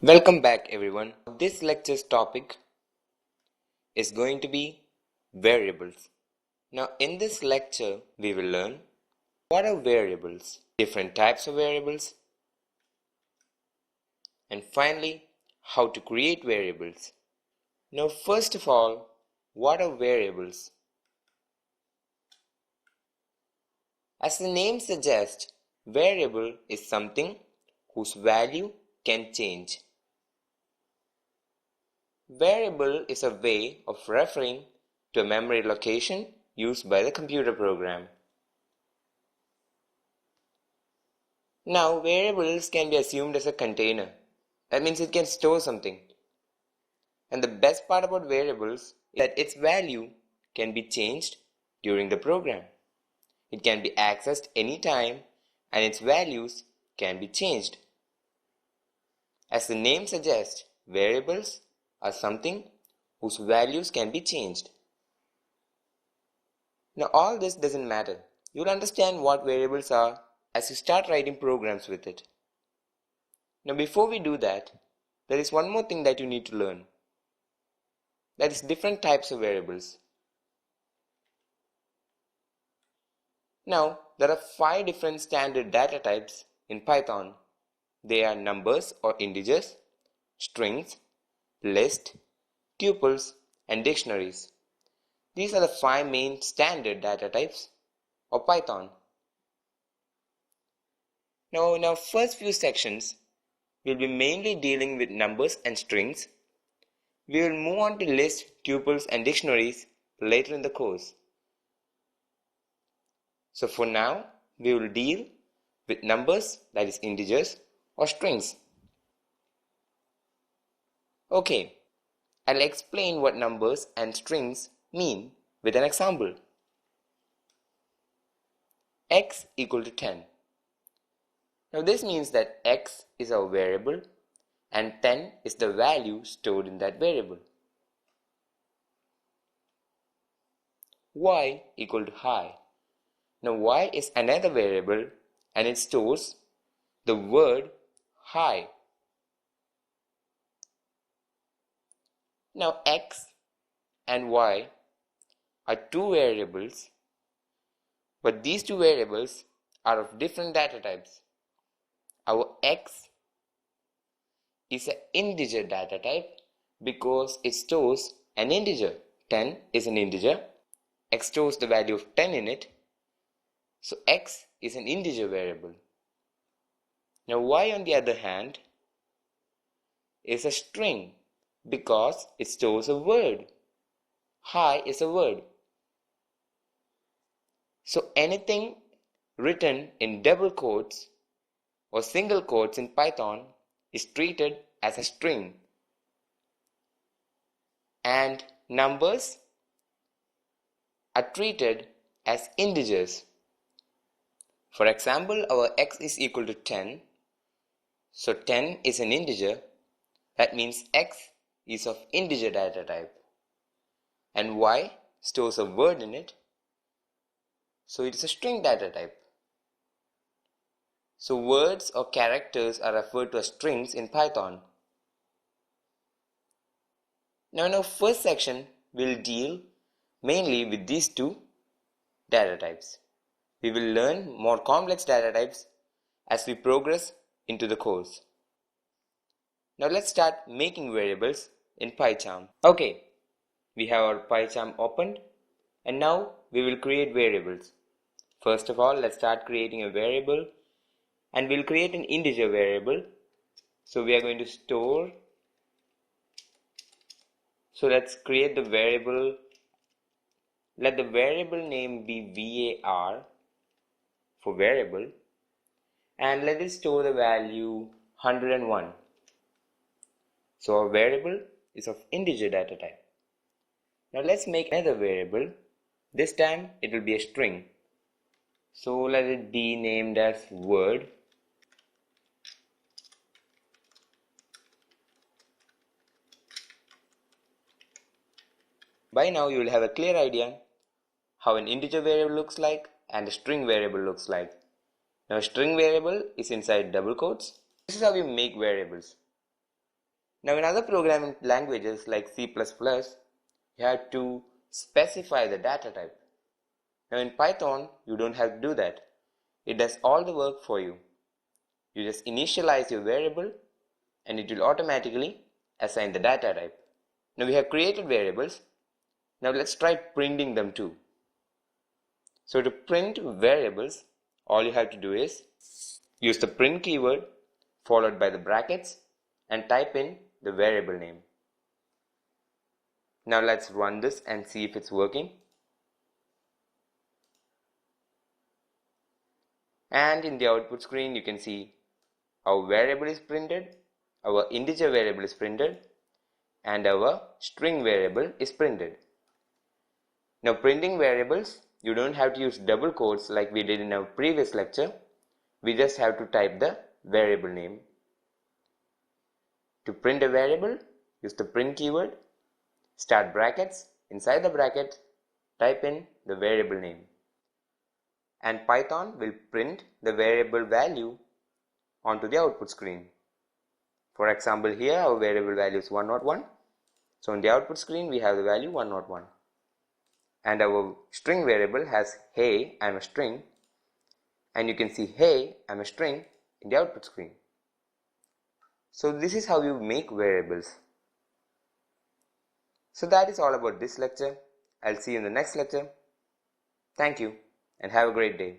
Welcome back everyone. This lecture's topic is going to be variables. Now in this lecture we will learn what are variables, different types of variables, and finally how to create variables. Now first of all, what are variables? As the name suggests, variable is something whose value can change. Variable is a way of referring to a memory location used by the computer program. Now, variables can be assumed as a container. That means it can store something. And the best part about variables is that its value can be changed during the program. It can be accessed anytime and its values can be changed. As the name suggests, variables are something whose values can be changed. Now all this doesn't matter. You'll understand what variables are as you start writing programs with it. Now before we do that, there is one more thing that you need to learn. That is different types of variables. Now there are 5 different standard data types in Python. They are numbers or integers, strings, list, tuples, and dictionaries. These are the 5 main standard data types of Python. Now in our first few sections, we'll be mainly dealing with numbers and strings. We will move on to lists, tuples, and dictionaries later in the course. So for now, we will deal with numbers, that is integers, or strings. Okay, I'll explain what numbers and strings mean with an example. X equal to 10. Now this means that X is our variable and 10 is the value stored in that variable. Y equal to high. Now y is another variable and it stores the word high. Now x and y are 2 variables, but these 2 variables are of different data types. Our x is an integer data type because it stores an integer. 10 is an integer. X stores the value of 10 in it. So x is an integer variable. Now y on the other hand is a string because it stores a word. High is a word. So anything written in double quotes or single quotes in Python is treated as a string. And numbers are treated as integers. For example, our x is equal to 10. So 10 is an integer. That means x is of integer data type. And y stores a word in it. So it is a string data type. So words or characters are referred to as strings in Python. Now in our first section, we'll deal mainly with these 2 data types. We will learn more complex data types as we progress into the course. Now let's start making variables in PyCharm. Okay, we have our PyCharm opened and now we will create variables. First of all, let's start creating a variable and we'll create an integer variable. So we are going to store. So let's create the variable. Let the variable name be var for variable and let it store the value 101. So our variable is of integer data type. Now let's make another variable. This time it will be a string. So let it be named as word. By now you will have a clear idea how an integer variable looks like and a string variable looks like. Now a string variable is inside double quotes. This is how we make variables. Now in other programming languages like C++, you have to specify the data type. Now in Python, you don't have to do that. It does all the work for you. You just initialize your variable and it will automatically assign the data type. Now we have created variables. Now let's try printing them too. So to print variables, all you have to do is use the print keyword followed by the brackets and type in the variable name. Now let's run this and see if it's working. And in the output screen you can see our variable is printed, our integer variable is printed, and our string variable is printed. Now printing variables, you don't have to use double quotes like we did in our previous lecture. We just have to type the variable name. To print a variable, use the print keyword, start brackets, inside the bracket, type in the variable name. And Python will print the variable value onto the output screen. For example, here our variable value is 101. So in the output screen we have the value 101. And our string variable has hey, I'm a string. And you can see hey, I'm a string in the output screen. So this is how you make variables. So that is all about this lecture. I'll see you in the next lecture. Thank you and have a great day.